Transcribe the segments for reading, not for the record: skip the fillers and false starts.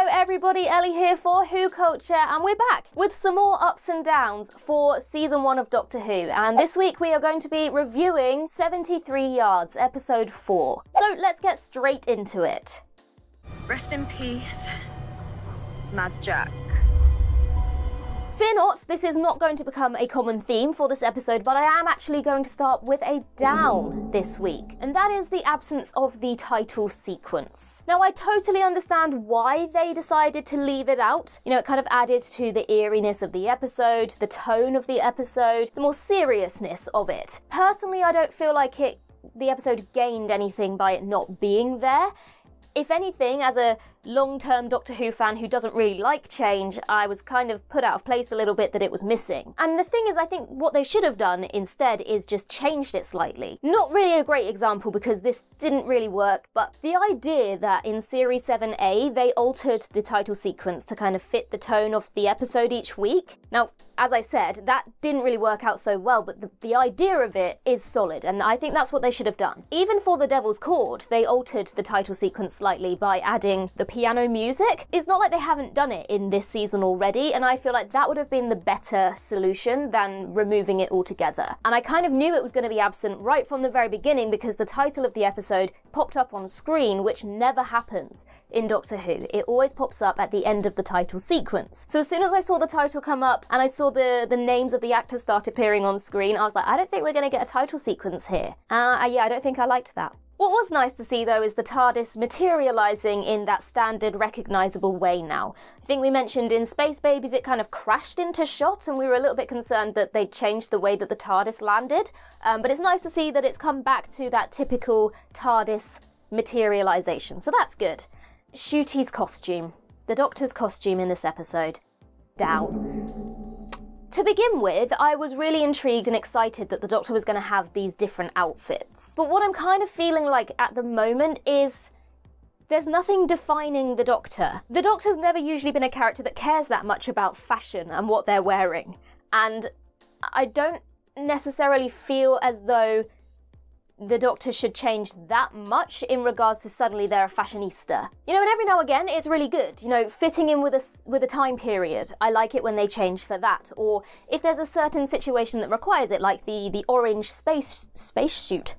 Hello everybody, Ellie here for WhoCulture, and we're back with some more ups and downs for season 1 of Doctor Who. And this week we are going to be reviewing 73 Yards, episode 4. So let's get straight into it. Rest in peace, Mad Jack. Fear not, this is not going to become a common theme for this episode, but I am actually going to start with a down this week, and that is the absence of the title sequence. Now, I totally understand why they decided to leave it out. You know, it kind of added to the eeriness of the episode, the tone of the episode, the more seriousness of it. Personally, I don't feel like the episode gained anything by it not being there. If anything, as a long-term Doctor Who fan who doesn't really like change, I was kind of put out of place a little bit that it was missing. And the thing is, I think what they should have done instead is just changed it slightly. Not really a great example because this didn't really work, but the idea that in Series 7A they altered the title sequence to kind of fit the tone of the episode each week. Now, as I said, that didn't really work out so well, but the idea of it is solid, and I think that's what they should have done. Even for The Devil's Chord, they altered the title sequence slightly by adding the piano music. It's not like they haven't done it in this season already, and I feel like that would have been the better solution than removing it altogether. And I kind of knew it was going to be absent right from the very beginning because the title of the episode popped up on screen, which never happens in Doctor Who. It always pops up at the end of the title sequence. So as soon as I saw the title come up and I saw the names of the actors start appearing on screen, I was like, I don't think we're going to get a title sequence here. Yeah, I don't think I liked that. What was nice to see, though, is the TARDIS materialising in that standard, recognisable way now. I think we mentioned in Space Babies it kind of crashed into shot, and we were a little bit concerned that they'd changed the way that the TARDIS landed. But it's nice to see that it's come back to that typical TARDIS materialisation, so that's good. Ncuti's costume. The Doctor's costume in this episode. Down. To begin with, I was really intrigued and excited that the Doctor was going to have these different outfits. But what I'm kind of feeling like at the moment is there's nothing defining the Doctor. The Doctor's never usually been a character that cares that much about fashion and what they're wearing. And I don't necessarily feel as though the Doctor should change that much in regards to suddenly they're a fashionista. You know, and every now and again it's really good, you know, fitting in with a time period. I like it when they change for that. Or if there's a certain situation that requires it, like the orange spacesuit.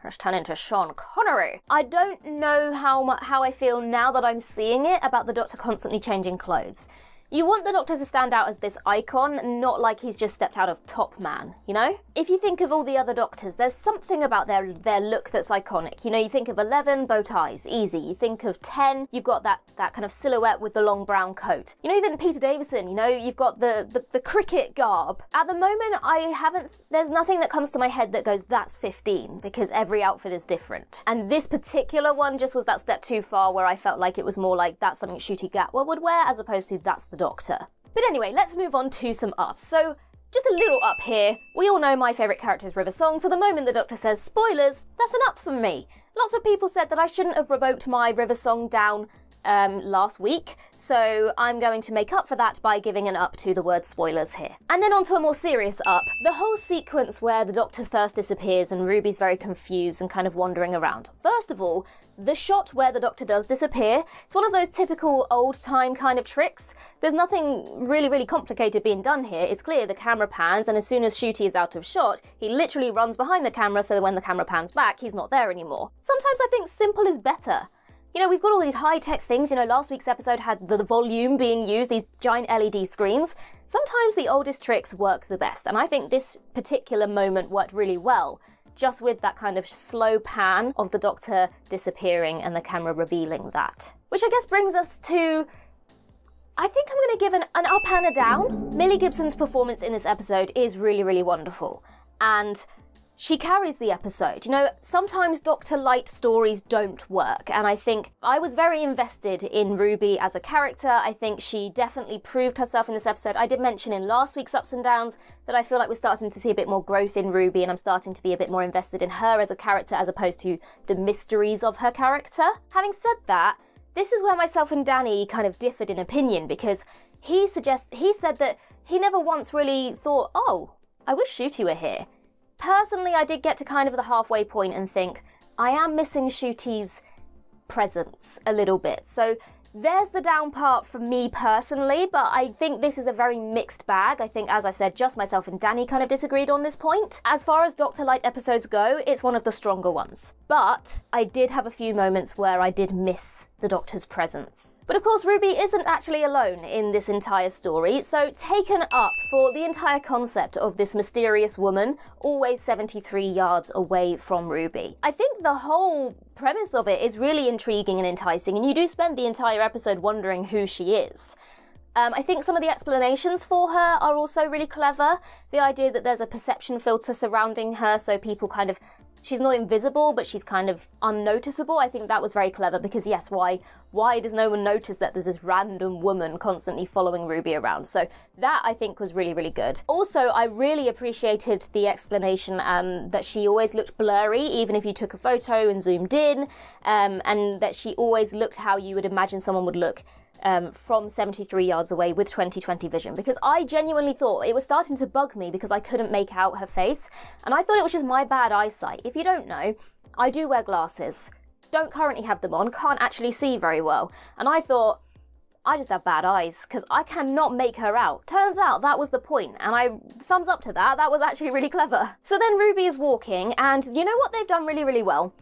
Let's turn into Sean Connery. I don't know how I feel now that I'm seeing it about the Doctor constantly changing clothes. You want the Doctor to stand out as this icon, not like he's just stepped out of Top Man, you know? If you think of all the other Doctors, there's something about their look that's iconic. You know, you think of 11, bow ties, easy. You think of 10, you've got that kind of silhouette with the long brown coat. You know, even Peter Davison, you know, you've got the cricket garb. At the moment, there's nothing that comes to my head that goes, that's 15, because every outfit is different. And this particular one just was that step too far where I felt like it was more like that's something Ncuti Gatwa would wear, as opposed to that's the Doctor. But anyway, let's move on to some ups. So, just a little up here. We all know my favourite character is River Song, so the moment the Doctor says spoilers, that's an up for me. Lots of people said that I shouldn't have revoked my River Song down last week, so I'm going to make up for that by giving an up to the word spoilers here. And then on to a more serious up. The whole sequence where the Doctor first disappears and Ruby's very confused and kind of wandering around. First of all, the shot where the Doctor does disappear, it's one of those typical old-time kind of tricks. There's nothing really complicated being done here. It's clear the camera pans, and as soon as Ncuti is out of shot, he literally runs behind the camera so that when the camera pans back, he's not there anymore. Sometimes I think simple is better. You know, we've got all these high-tech things. You know, last week's episode had the volume being used, these giant LED screens. Sometimes the oldest tricks work the best, and I think this particular moment worked really well, just with that kind of slow pan of the Doctor disappearing and the camera revealing that. Which I guess brings us to, I think I'm going to give an up and a down. Millie Gibson's performance in this episode is really wonderful, and she carries the episode. You know, sometimes Doctor Light stories don't work, and I think I was very invested in Ruby as a character. I think she definitely proved herself in this episode. I did mention in last week's Ups and Downs that I feel like we're starting to see a bit more growth in Ruby, and I'm starting to be a bit more invested in her as a character as opposed to the mysteries of her character. Having said that, this is where myself and Danny kind of differed in opinion, because he said that he never once really thought, oh, I wish Ncuti were here. Personally, I did get to kind of the halfway point and think, I am missing Ncuti's presence a little bit. So there's the down part for me personally, but I think this is a very mixed bag. I think, as I said, just myself and Danny kind of disagreed on this point. As far as Doctor Light episodes go, it's one of the stronger ones. But I did have a few moments where I did miss the Doctor's presence. But of course, Ruby isn't actually alone in this entire story, so taken up for the entire concept of this mysterious woman always 73 yards away from Ruby. I think the whole premise of it is really intriguing and enticing, and you do spend the entire episode wondering who she is. I think some of the explanations for her are also really clever. The idea that there's a perception filter surrounding her, so people kind of, she's not invisible, but she's kind of unnoticeable. I think that was very clever because, yes, why does no one notice that there's this random woman constantly following Ruby around? So that, I think, was really, really good. Also, I really appreciated the explanation that she always looked blurry, even if you took a photo and zoomed in, and that she always looked how you would imagine someone would look from 73 yards away with 20/20 vision, because I genuinely thought it was starting to bug me because I couldn't make out her face, and I thought it was just my bad eyesight. If you don't know, I do wear glasses, don't currently have them on, can't actually see very well, and I thought, I just have bad eyes because I cannot make her out. Turns out that was the point, and I thumbs up to that. That was actually really clever. So then Ruby is walking, and you know what they've done really, really well?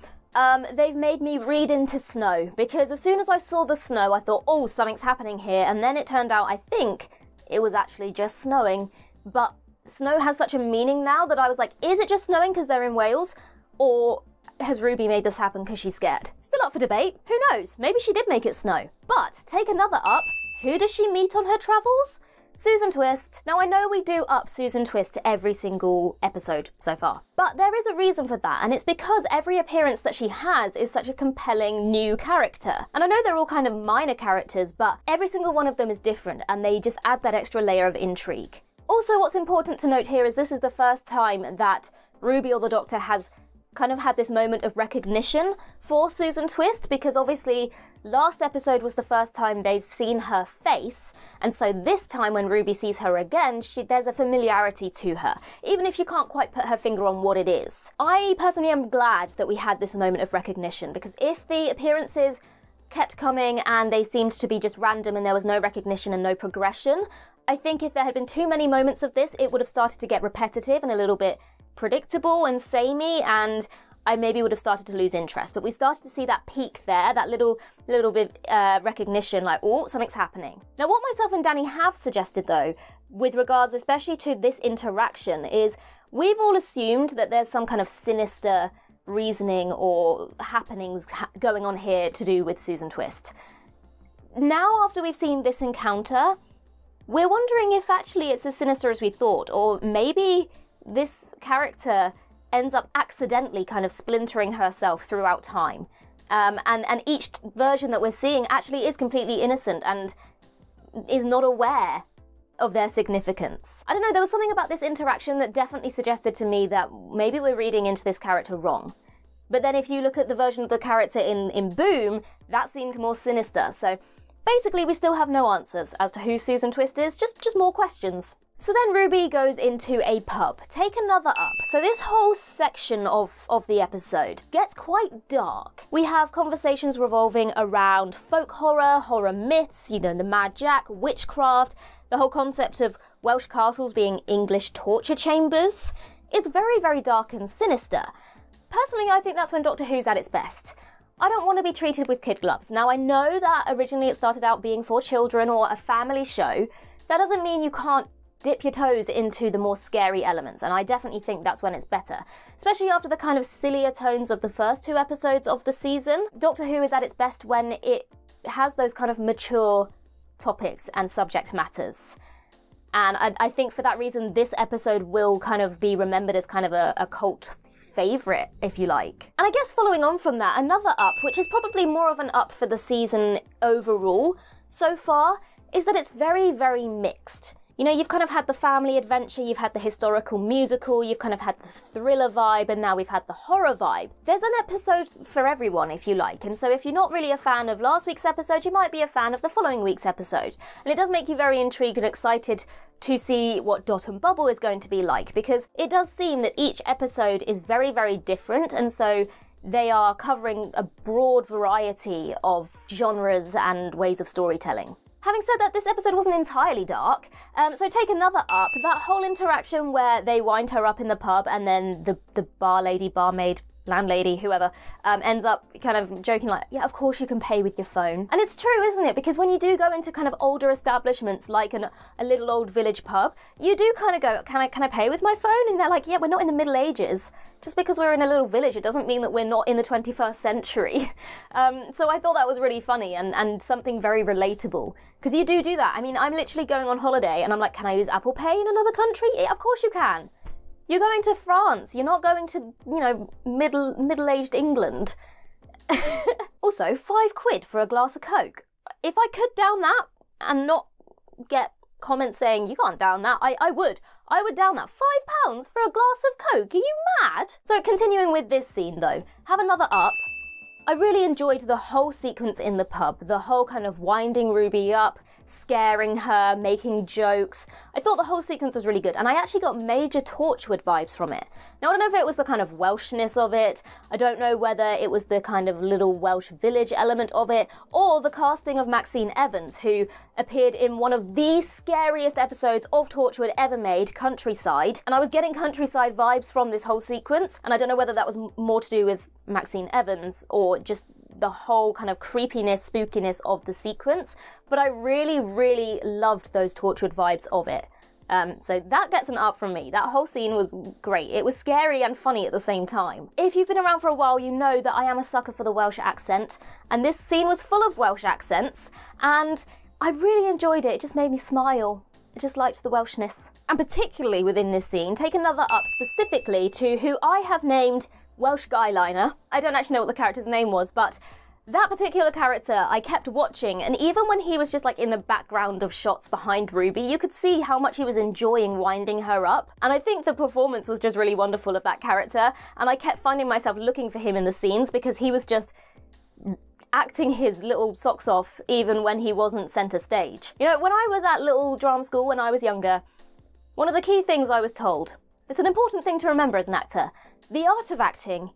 They've made me read into snow, because as soon as I saw the snow, I thought, oh, something's happening here, and then it turned out, I think, it was actually just snowing, but snow has such a meaning now that I was like, is it just snowing because they're in Wales, or has Ruby made this happen because she's scared? Still up for debate, who knows, maybe she did make it snow. But, take another up, who does she meet on her travels? Susan Twist. Now I know we do up Susan Twist every single episode so far, but there is a reason for that, and it's because every appearance that she has is such a compelling new character. And I know they're all kind of minor characters, but every single one of them is different, and they just add that extra layer of intrigue. Also, what's important to note here is this is the first time that Ruby or the Doctor has kind of had this moment of recognition for Susan Twist, because obviously last episode was the first time they've seen her face, and so this time when Ruby sees her again, there's a familiarity to her, even if you can't quite put her finger on what it is. I personally am glad that we had this moment of recognition, because if the appearances kept coming and they seemed to be just random and there was no recognition and no progression, I think if there had been too many moments of this, it would have started to get repetitive and a little bit predictable and samey, and I maybe would have started to lose interest. But we started to see that peak there, that little bit recognition, like, oh, something's happening. Now, what myself and Danny have suggested, though, with regards especially to this interaction, is we've all assumed that there's some kind of sinister reasoning or happenings going on here to do with Susan Twist. Now, after we've seen this encounter, we're wondering if actually it's as sinister as we thought, or maybe this character ends up accidentally kind of splintering herself throughout time. And each version that we're seeing actually is completely innocent and is not aware of their significance. I don't know, there was something about this interaction that definitely suggested to me that maybe we're reading into this character wrong. But then if you look at the version of the character in Boom, that seemed more sinister. So basically we still have no answers as to who Susan Twist is, just more questions. So then Ruby goes into a pub. Take another up. So this whole section of the episode gets quite dark. We have conversations revolving around folk horror, horror myths, you know, the Mad Jack, witchcraft, the whole concept of Welsh castles being English torture chambers. It's very, very dark and sinister. Personally, I think that's when Doctor Who's at its best. I don't want to be treated with kid gloves. Now, I know that originally it started out being for children or a family show. That doesn't mean you can't dip your toes into the more scary elements, and I definitely think that's when it's better, especially after the kind of sillier tones of the first 2 episodes of the season. Doctor Who is at its best when it has those kind of mature topics and subject matters. And I think for that reason, this episode will kind of be remembered as kind of a cult favourite, if you like. And I guess following on from that, another up, which is probably more of an up for the season overall so far, is that it's very, very mixed. You know, you've kind of had the family adventure, you've had the historical musical, you've kind of had the thriller vibe, and now we've had the horror vibe. There's an episode for everyone, if you like, and so if you're not really a fan of last week's episode, you might be a fan of the following week's episode. And it does make you very intrigued and excited to see what Dot and Bubble is going to be like, because it does seem that each episode is very, very different, and so they are covering a broad variety of genres and ways of storytelling. Having said that, this episode wasn't entirely dark, so take another up. That whole interaction where they wind her up in the pub and then the bar lady, barmaid, landlady, whoever, ends up kind of joking like, yeah, of course you can pay with your phone. And it's true, isn't it? Because when you do go into kind of older establishments like a little old village pub, you do kind of go, can I pay with my phone? And they're like, yeah, we're not in the Middle Ages. Just because we're in a little village, it doesn't mean that we're not in the 21st century. So I thought that was really funny and something very relatable. Because you do that. I mean, I'm literally going on holiday and I'm like, can I use Apple Pay in another country? Yeah, of course you can. You're going to France. You're not going to, middle-aged England. Also, £5 for a glass of Coke. If I could down that and not get comments saying, you can't down that, I would. I would down that. £5 for a glass of Coke. Are you mad? So continuing with this scene, though, have another up. I really enjoyed the whole sequence in the pub, the whole kind of winding Ruby up, scaring her, making jokes. I thought the whole sequence was really good, and I actually got major Torchwood vibes from it. Now, I don't know if it was the kind of Welshness of it, I don't know whether it was the kind of little Welsh village element of it, or the casting of Maxine Evans, who appeared in one of the scariest episodes of Torchwood ever made, Countryside, and I was getting Countryside vibes from this whole sequence, and I don't know whether that was more to do with Maxine Evans or just the whole kind of creepiness, spookiness of the sequence, but I really, really loved those Torchwood vibes of it. So that gets an up from me. That whole scene was great. It was scary and funny at the same time. If you've been around for a while, you know that I am a sucker for the Welsh accent, and this scene was full of Welsh accents, and I really enjoyed it. It just made me smile. I just liked the Welshness. And particularly within this scene, take another up specifically to who I have named Welsh Guyliner. I don't actually know what the character's name was, but that particular character I kept watching, and even when he was just like in the background of shots behind Ruby, you could see how much he was enjoying winding her up. And I think the performance was just really wonderful of that character, and I kept finding myself looking for him in the scenes because he was just acting his little socks off even when he wasn't centre stage. You know, when I was at little drama school when I was younger, one of the key things I was told, it's an important thing to remember as an actor, the art of acting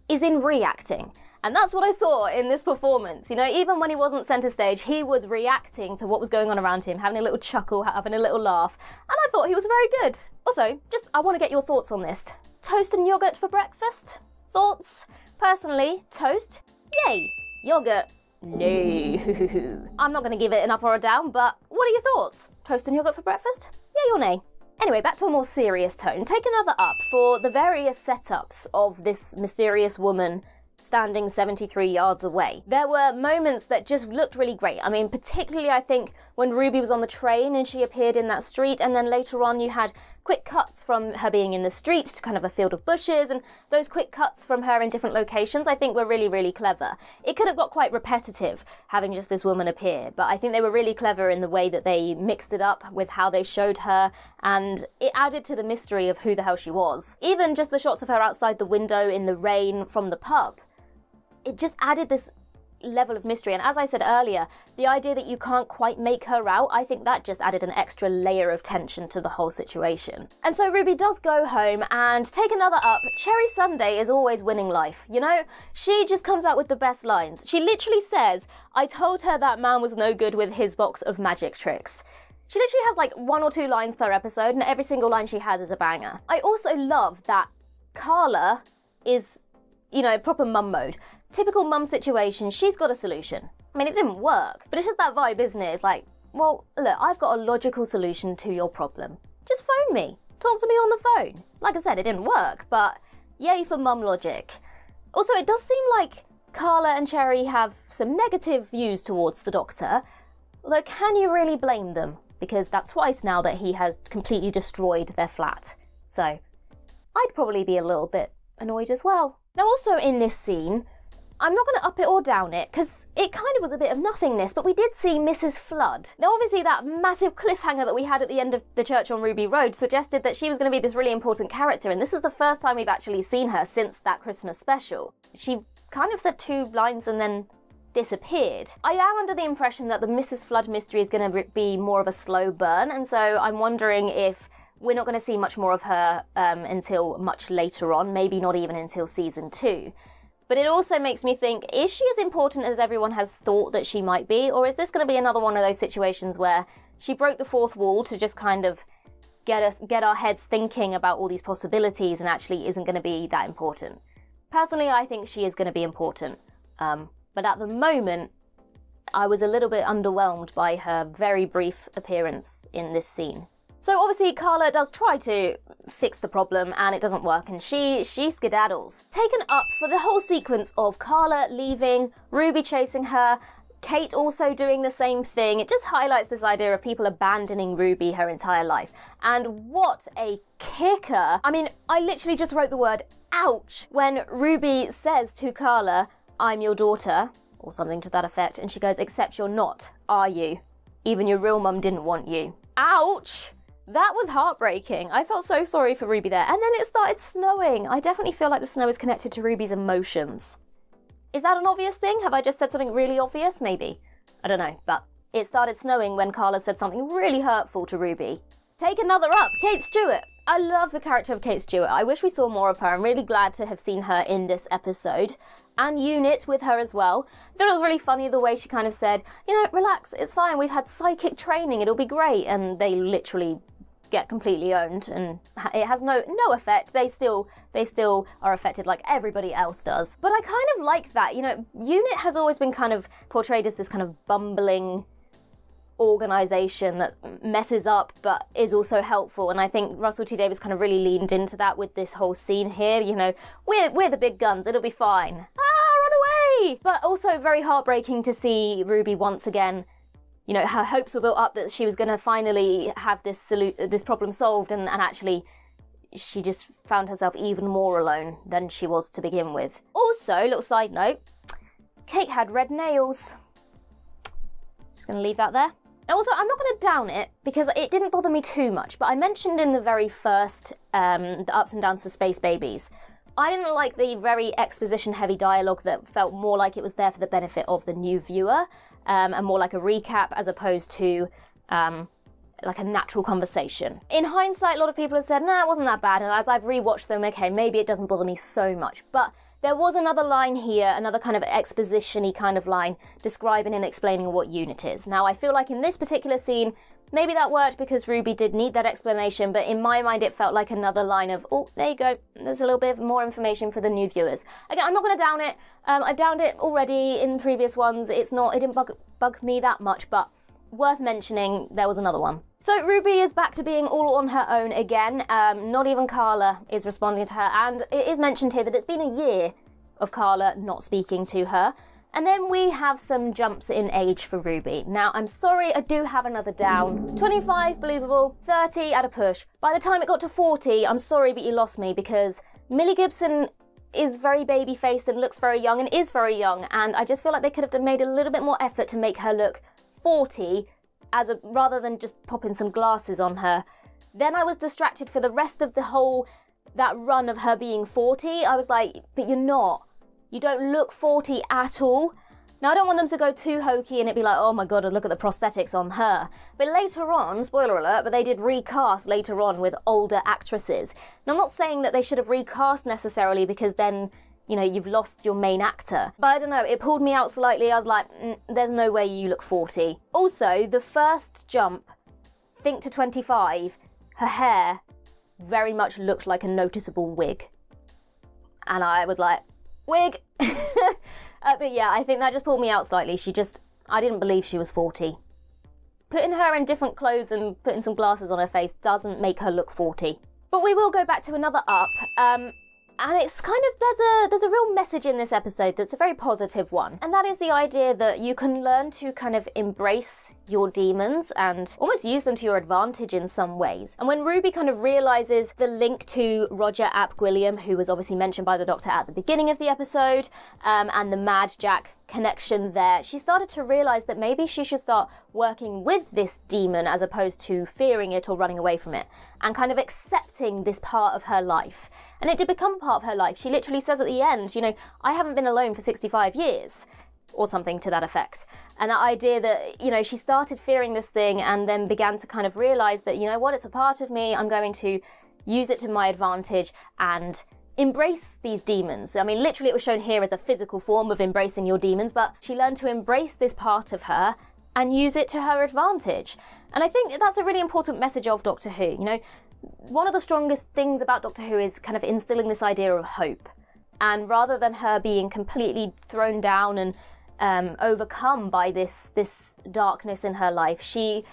is in reacting. And that's what I saw in this performance. You know, even when he wasn't centre stage, he was reacting to what was going on around him, having a little chuckle, having a little laugh. And I thought he was very good. Also, I want to get your thoughts on this. Toast and yoghurt for breakfast? Thoughts? Personally, toast? Yay. Yoghurt? No. I'm not going to give it an up or a down, but what are your thoughts? Toast and yoghurt for breakfast? Yay or nay? Anyway, back to a more serious tone. Take another up for the various setups of this mysterious woman standing 73 yards away. There were moments that just looked really great. I mean, particularly I think when Ruby was on the train and she appeared in that street, and then later on you had quick cuts from her being in the street to kind of a field of bushes, and those quick cuts from her in different locations I think were really, really clever. It could have got quite repetitive having just this woman appear, but I think they were really clever in the way that they mixed it up with how they showed her, and it added to the mystery of who the hell she was. Even just the shots of her outside the window in the rain from the pub, it just added this level of mystery. And as I said earlier, the idea that you can't quite make her out, I think that just added an extra layer of tension to the whole situation. And so Ruby does go home and take another up. Cherry Sunday is always winning life, you know? She just comes out with the best lines. She literally says, I told her that man was no good with his box of magic tricks. She literally has like 1 or 2 lines per episode, and every single line she has is a banger. I also love that Carla is, you know, proper mum mode. Typical mum situation, she's got a solution. I mean, it didn't work, but it's just that vibe, isn't it? It's like, well, look, I've got a logical solution to your problem. Just phone me. Talk to me on the phone. Like I said, it didn't work, but yay for mum logic. Also, it does seem like Carla and Cherry have some negative views towards the Doctor, although can you really blame them? Because that's twice now that he has completely destroyed their flat. So, I'd probably be a little bit annoyed as well. Now, also in this scene, I'm not going to up it or down it, because it kind of was a bit of nothingness, but we did see Mrs. Flood. Now, obviously, that massive cliffhanger that we had at the end of The Church on Ruby Road suggested that she was going to be this really important character, and this is the first time we've actually seen her since that Christmas special. She kind of said 2 lines and then disappeared. I am under the impression that the Mrs. Flood mystery is going to be more of a slow burn, and so I'm wondering if we're not going to see much more of her until much later on, maybe not even until season 2. But it also makes me think, is she as important as everyone has thought that she might be? Or is this going to be another one of those situations where she broke the fourth wall to just kind of get our heads thinking about all these possibilities and actually isn't going to be that important? Personally, I think she is going to be important. But at the moment, I was a little bit underwhelmed by her very brief appearance in this scene. So obviously Carla does try to fix the problem and it doesn't work, and she skedaddles. Taken up for the whole sequence of Carla leaving, Ruby chasing her, Kate also doing the same thing. It just highlights this idea of people abandoning Ruby her entire life. And what a kicker. I mean, I literally just wrote the word ouch when Ruby says to Carla, "I'm your daughter," or something to that effect, and she goes, "Except you're not, are you? Even your real mum didn't want you." Ouch! That was heartbreaking. I felt so sorry for Ruby there. And then it started snowing. I definitely feel like the snow is connected to Ruby's emotions. Is that an obvious thing? Have I just said something really obvious? Maybe. I don't know. But it started snowing when Carla said something really hurtful to Ruby. Take another up, Kate Stewart. I love the character of Kate Stewart. I wish we saw more of her. I'm really glad to have seen her in this episode. And Unit with her as well. I thought it was really funny the way she kind of said, you know, relax, it's fine, we've had psychic training, it'll be great. And they literally get completely owned and it has no effect. They still are affected like everybody else does. But I kind of like that, you know, Unit has always been kind of portrayed as this kind of bumbling organisation that messes up but is also helpful, and I think Russell T Davies kind of really leaned into that with this whole scene here. You know, we're the big guns, it'll be fine. Run away! But also very heartbreaking to see Ruby once again. You know, her hopes were built up that she was going to finally have this problem solved, and actually she just found herself even more alone than she was to begin with. Also, little side note, Kate had red nails. Just going to leave that there. Also, I'm not going to down it because it didn't bother me too much, but I mentioned in the very first the ups and downs for Space Babies. I didn't like the very exposition-heavy dialogue that felt more like it was there for the benefit of the new viewer, and more like a recap as opposed to like a natural conversation. In hindsight, a lot of people have said, nah, it wasn't that bad, and as I've rewatched them, okay, maybe it doesn't bother me so much, but there was another line here, another kind of exposition-y kind of line, describing and explaining what Unit is. Now, I feel like in this particular scene, maybe that worked because Ruby did need that explanation, but in my mind it felt like another line of, oh, there you go, there's a little bit more information for the new viewers. Again, I'm not going to down it. I've downed it already in previous ones. It didn't bug me that much, but worth mentioning, there was another one. So Ruby is back to being all on her own again. Not even Carla is responding to her, and it is mentioned here that it's been a year of Carla not speaking to her. And then we have some jumps in age for Ruby. Now, I'm sorry, I do have another down. 25, believable. 30 at a push. By the time it got to 40, I'm sorry, but you lost me, because Millie Gibson is very baby-faced and looks very young and is very young, and I just feel like they could have made a little bit more effort to make her look 40 rather than just popping some glasses on her. Then I was distracted for the rest of that run of her being 40. I was like, but you're not. You don't look 40 at all. Now, I don't want them to go too hokey and it be like, oh my god, look at the prosthetics on her. But later on, spoiler alert, but they did recast later on with older actresses. Now, I'm not saying that they should have recast necessarily, because then, you know, you've lost your main actor. But I don't know, it pulled me out slightly. I was like, there's no way you look 40. Also, the first jump, think to 25, her hair very much looked like a noticeable wig. And I was like, wig! But yeah, I think that just pulled me out slightly. I didn't believe she was 40. Putting her in different clothes and putting some glasses on her face doesn't make her look 40. But we will go back to another up. And it's kind of, there's a real message in this episode that's a very positive one. And that is the idea that you can learn to kind of embrace your demons and almost use them to your advantage in some ways. And when Ruby kind of realizes the link to Roger Ap Gwilliam, who was obviously mentioned by the Doctor at the beginning of the episode, and the Mad Jack connection there, she started to realize that maybe she should start working with this demon as opposed to fearing it or running away from it, and kind of accepting this part of her life. And it did become part of her life. She literally says at the end, you know, I haven't been alone for 65 years, or something to that effect. And that idea that, you know, she started fearing this thing and then began to kind of realize that, you know what, it's a part of me, I'm going to use it to my advantage and embrace these demons. I mean, literally it was shown here as a physical form of embracing your demons, but she learned to embrace this part of her and use it to her advantage. And I think that's a really important message of Doctor Who. You know, one of the strongest things about Doctor Who is kind of instilling this idea of hope. And rather than her being completely thrown down and overcome by this darkness in her life, she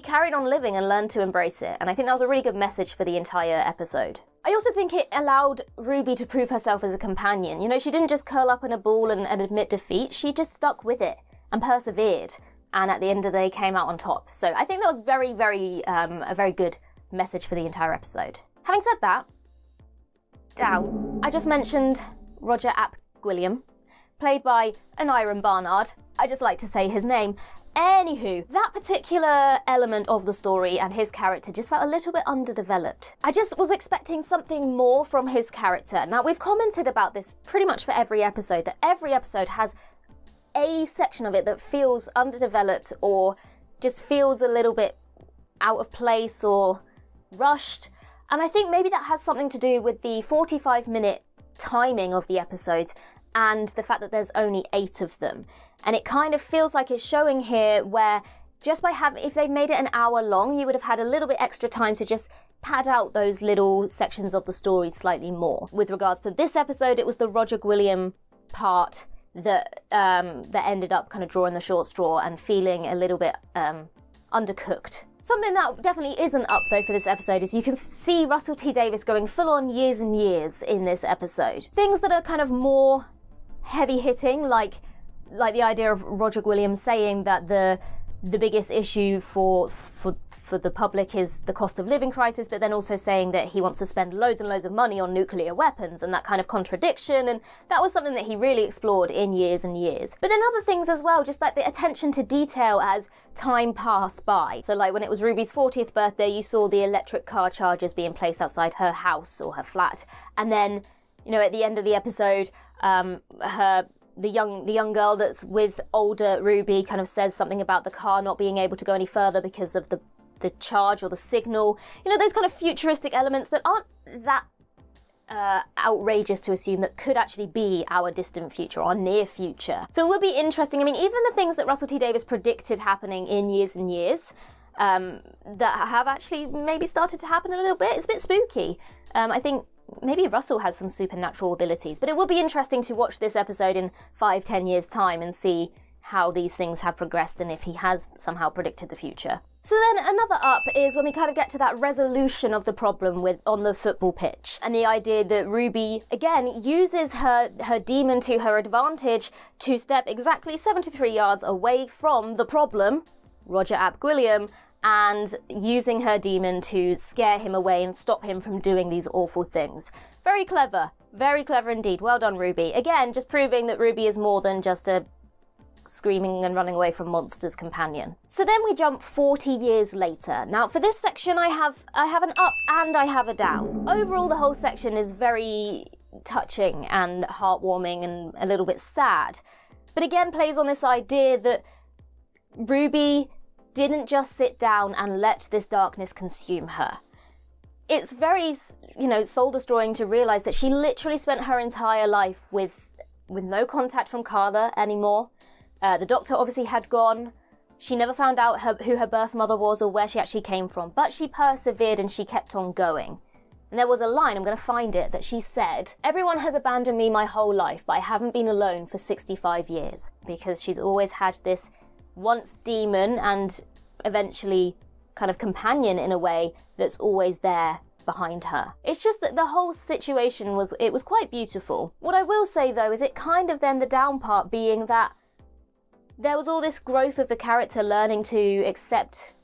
carried on living and learned to embrace it. And I think that was a really good message for the entire episode. I also think it allowed Ruby to prove herself as a companion. You know, she didn't just curl up in a ball and admit defeat. She just stuck with it and persevered. And at the end of the day came out on top. So I think that was a very good message for the entire episode. Having said that, down. I just mentioned Roger Ap Gwilliam, played by an Iron Barnard. I just like to say his name. Anywho, that particular element of the story and his character just felt a little bit underdeveloped. I just was expecting something more from his character. Now, we've commented about this pretty much for every episode, that every episode has a section of it that feels underdeveloped or just feels a little bit out of place or rushed. And I think maybe that has something to do with the 45-minute timing of the episodes and the fact that there's only 8 of them. And it kind of feels like it's showing here where just by if they made it an hour long, you would have had a little bit extra time to just pad out those little sections of the story slightly more. With regards to this episode, it was the Roger Gwilliam part that ended up kind of drawing the short straw and feeling a little bit undercooked. Something that definitely isn't up though for this episode is you can see Russell T Davies going full on years and years in this episode. Things that are kind of more heavy hitting, like the idea of Roger Gwilliam saying that the biggest issue for the public is the cost of living crisis, but then also saying that he wants to spend loads and loads of money on nuclear weapons and that kind of contradiction, and that was something that he really explored in years and years. But then other things as well, just like the attention to detail as time passed by. So like when it was Ruby's 40th birthday, you saw the electric car chargers being placed outside her house or her flat, and then, you know, at the end of the episode, the young girl that's with older Ruby kind of says something about the car not being able to go any further because of the charge or the signal. You know, those kind of futuristic elements that aren't that outrageous to assume that could actually be our distant future or near future. So it would be interesting. I mean, even the things that Russell T Davies predicted happening in years and years that have actually maybe started to happen a little bit, it's a bit spooky. I think maybe Russell has some supernatural abilities, but it would be interesting to watch this episode in 5-10 years' time and see how these things have progressed and if he has somehow predicted the future. So then another up is when we kind of get to that resolution of the problem on the football pitch, and the idea that Ruby, again, uses her demon to her advantage to step exactly 73 yards away from the problem, Roger Ap Gwilliam, and using her demon to scare him away and stop him from doing these awful things. Very clever indeed. Well done, Ruby. Again, just proving that Ruby is more than just a screaming and running away from monsters companion. So then we jump 40 years later. Now for this section I have an up and I have a down. Overall the whole section is very touching and heartwarming and a little bit sad, but again plays on this idea that Ruby didn't just sit down and let this darkness consume her. It's very, soul-destroying to realise that she literally spent her entire life with no contact from Carla anymore. The doctor obviously had gone. She never found out who her birth mother was or where she actually came from, but she persevered and she kept on going. And there was a line, I'm going to find it, that she said, "Everyone has abandoned me my whole life, but I haven't been alone for 65 years. Because she's always had this once demon and eventually kind of companion in a way that's always there behind her. It's just that the whole situation was quite beautiful. What I will say though is it kind of then the down part being that there was all this growth of the character learning to accept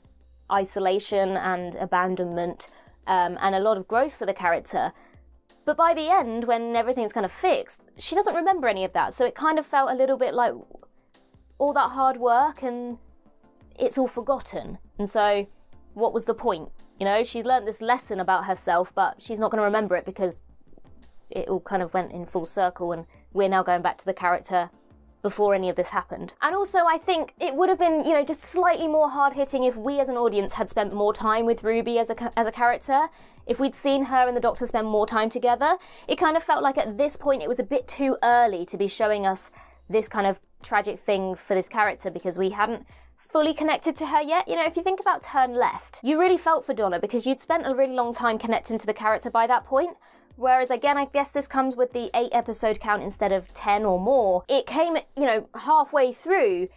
isolation and abandonment, and a lot of growth for the character. But by the end, when everything's kind of fixed, she doesn't remember any of that. So it kind of felt a little bit like all that hard work and it's all forgotten. And so what was the point? You know, she's learned this lesson about herself, but she's not going to remember it because it all kind of went in full circle and we're now going back to the character before any of this happened. And also I think it would have been, you know, just slightly more hard-hitting if we as an audience had spent more time with Ruby as a character. If we'd seen her and the Doctor spend more time together. It kind of felt like at this point it was a bit too early to be showing us this kind of tragic thing for this character, because we hadn't fully connected to her yet. You know, if you think about Turn Left, you really felt for Donna because you'd spent a really long time connecting to the character by that point. Whereas again, I guess this comes with the 8 episode count instead of 10 or more. It came, you know, halfway through,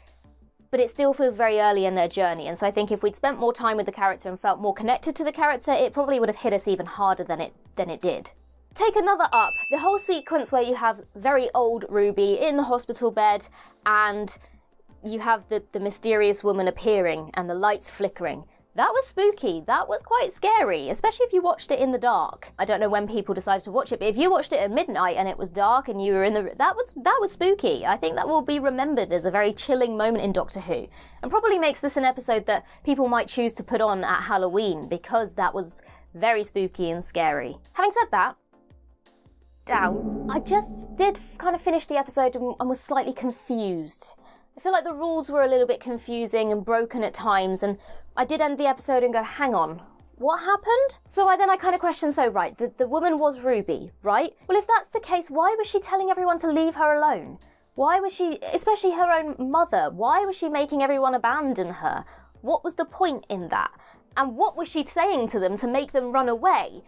but it still feels very early in their journey. And so I think if we'd spent more time with the character and felt more connected to the character, it probably would have hit us even harder than it did. Take another up. The whole sequence where you have very old Ruby in the hospital bed and you have the mysterious woman appearing and the lights flickering. That was spooky. That was quite scary, especially if you watched it in the dark. I don't know when people decided to watch it, but if you watched it at midnight and it was dark and you were in the... That was spooky. I think that will be remembered as a very chilling moment in Doctor Who, and probably makes this an episode that people might choose to put on at Halloween, because that was very spooky and scary. Having said that, down. I just did kind of finish the episode and was slightly confused. I feel like the rules were a little bit confusing and broken at times, and I did end the episode and go, hang on, what happened? So I kind of questioned, so right, the woman was Ruby, right? Well, if that's the case, why was she telling everyone to leave her alone? Why was she, especially her own mother, why was she making everyone abandon her? What was the point in that? And what was she saying to them to make them run away?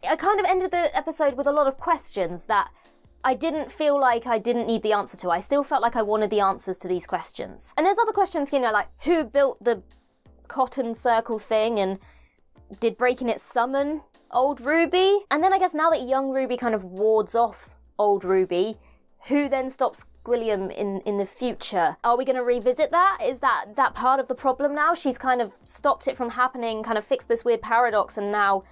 I kind of ended the episode with a lot of questions that I didn't feel like I didn't need the answer to. I still felt like I wanted the answers to these questions. And there's other questions, you know, like who built the cotton circle thing, and did Breaking It summon old Ruby? And then I guess now that young Ruby kind of wards off old Ruby, who then stops Gwilliam in the future? Are we going to revisit that? Is that part of the problem now? She's kind of stopped it from happening, kind of fixed this weird paradox, and now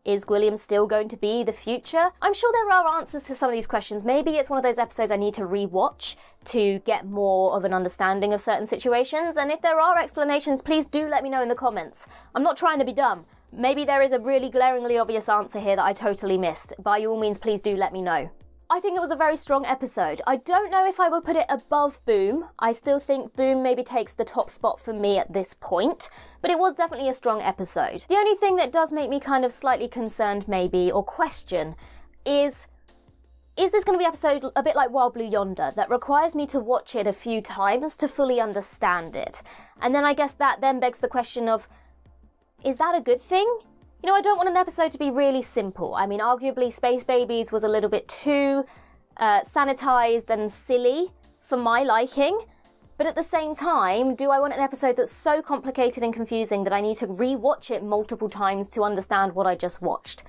is Gwilliam still going to be the future? I'm sure there are answers to some of these questions. Maybe it's one of those episodes I need to re-watch to get more of an understanding of certain situations. And if there are explanations, please do let me know in the comments. I'm not trying to be dumb. Maybe there is a really glaringly obvious answer here that I totally missed. By all means, please do let me know. I think it was a very strong episode. I don't know if I would put it above Boom. I still think Boom maybe takes the top spot for me at this point, but it was definitely a strong episode. The only thing that does make me kind of slightly concerned maybe, or question, is this going to be an episode a bit like Wild Blue Yonder, that requires me to watch it a few times to fully understand it? And then I guess that then begs the question of, is that a good thing? You know, I don't want an episode to be really simple. I mean, arguably Space Babies was a little bit too sanitized and silly for my liking. But at the same time, do I want an episode that's so complicated and confusing that I need to re-watch it multiple times to understand what I just watched?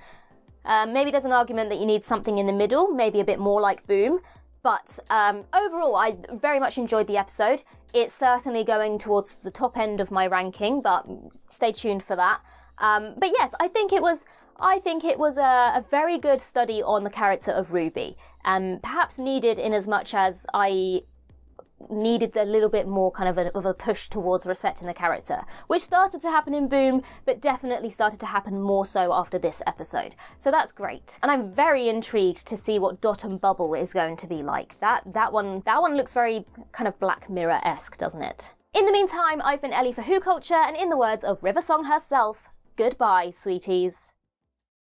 Maybe there's an argument that you need something in the middle, maybe a bit more like Boom. But overall, I very much enjoyed the episode. It's certainly going towards the top end of my ranking, but stay tuned for that. But yes, I think it was a very good study on the character of Ruby, perhaps needed in as much as I needed a little bit more kind of a push towards respecting the character, which started to happen in Boom, but definitely started to happen more so after this episode. So that's great. And I'm very intrigued to see what Dot and Bubble is going to be like. That one looks very kind of Black Mirror-esque, doesn't it? In the meantime, I've been Ellie for WhoCulture, and in the words of River Song herself, goodbye, sweeties.